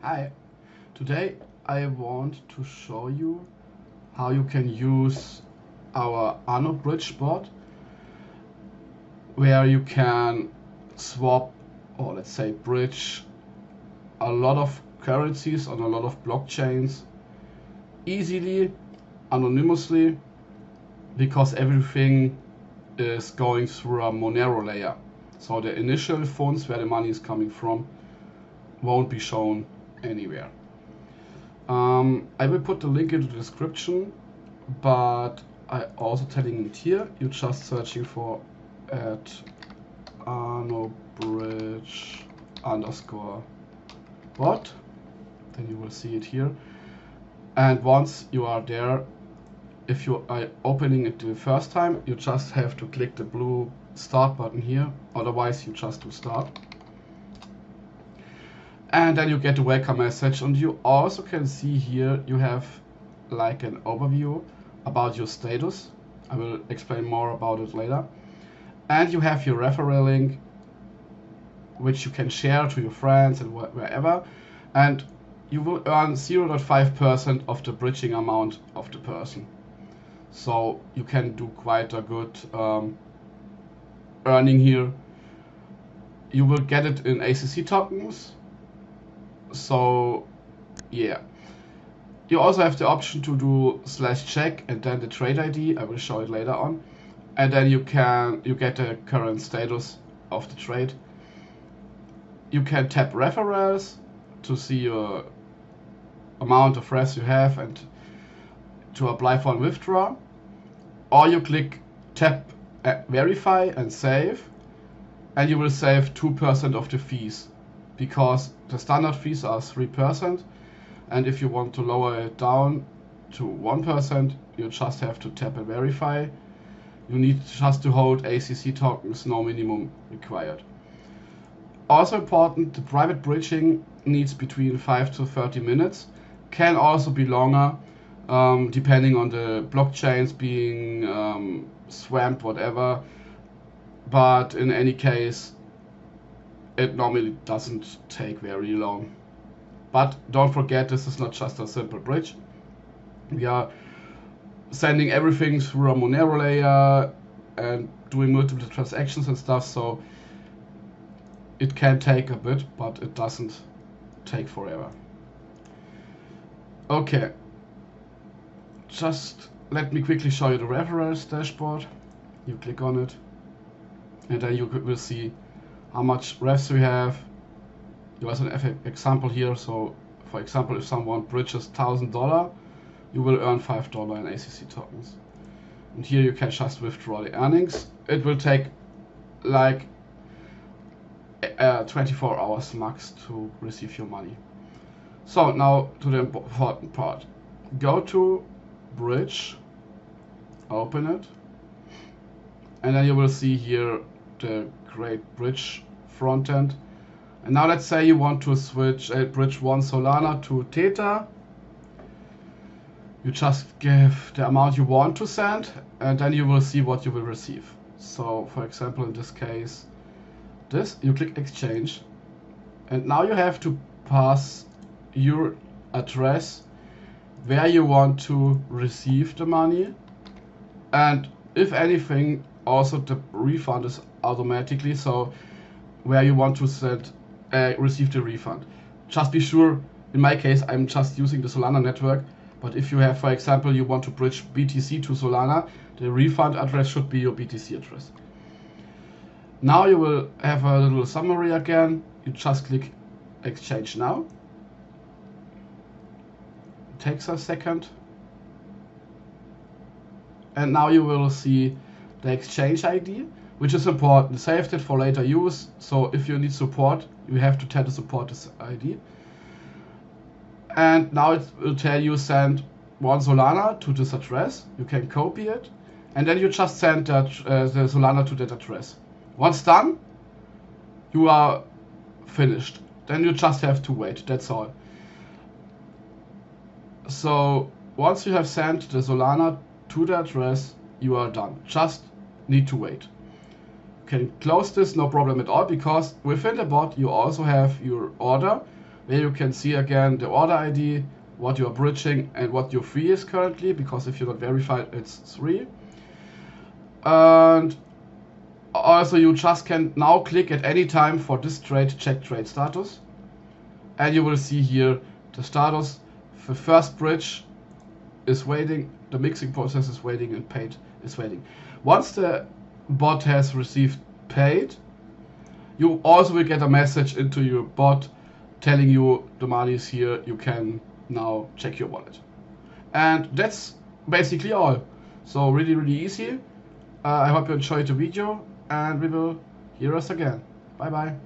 Hi, today I want to show you how you can use our AnoBridge bot, where you can swap, or let's say bridge, a lot of currencies on a lot of blockchains easily, anonymously, because everything is going through a Monero layer. So the initial funds where the money is coming from won't be shown anywhere. I will put the link in the description, but I also telling it here. You're just searching for at AnoBridge _bot. Then you will see it here. And once you are there, if you are opening it the first time, you just have to click the blue start button here. Otherwise, you just do start. And then you get a welcome message, and you also can see here you have like an overview about your status. I will explain more about it later. And you have your referral link, which you can share to your friends and wherever. And you will earn 0.5% of the bridging amount of the person. So you can do quite a good earning here. You will get it in ACC tokens. So yeah, you also have the option to do /check and then the trade ID. I will show it later on, and then you get the current status of the trade. You can tap referrals to see your amount of refs you have and to apply for a withdrawal, or you tap verify and save, and you will save 2% of the fees, because the standard fees are 3%, and if you want to lower it down to 1%, you just have to tap and verify. You need just to hold ACC tokens, no minimum required. Also important, the private bridging needs between 5 to 30 minutes, can also be longer, depending on the blockchains being swamped, whatever, but in any case, it normally doesn't take very long. But don't forget, this is not just a simple bridge. We are sending everything through a Monero layer and doing multiple transactions and stuff, so it can take a bit, but it doesn't take forever. Okay, just let me quickly show you the referrals dashboard. You click on it, and then you will see how much refs we have. You have an example here. So for example, if someone bridges $1,000, you will earn $5 in ACC tokens. And here you can just withdraw the earnings. It will take like 24 hours max to receive your money. So now to the important part. Go to Bridge, open it, and then you will see here the great bridge front end. And now let's say you want to switch bridge 1 Solana to Theta. You just give the amount you want to send, and then you will see what you will receive. So for example, in this case, you click exchange, and now you have to pass your address where you want to receive the money, and if anything, also the refund is automatically, so where you want to receive the refund. Just be sure, in my case I'm just using the Solana network, but if you have, for example, you want to bridge BTC to Solana, the refund address should be your BTC address. Now you will have a little summary again. You just click exchange now. It takes a second, and now you will see the exchange ID, which is important. Save it for later use. So if you need support, you have to tell the support this ID. And now it will tell you send 1 Solana to this address. You can copy it, and then you just send that, the Solana to that address. Once done, you are finished. Then you just have to wait. That's all. So once you have sent the Solana to the address, you are done. Just need to wait. You can close this, no problem at all, because within the bot you also have your order where you can see again the order ID, what you are bridging, and what your fee is currently, because if you're not verified, it's 3. And also you just can now click at any time for this trade, check trade status. And you will see here the status. The first bridge is waiting, the mixing process is waiting, and paid is waiting. Once the bot has received paid, you also will get a message into your bot telling you the money is here, you can now check your wallet. And that's basically all. So really easy. I hope you enjoyed the video, and we will hear us again. Bye bye.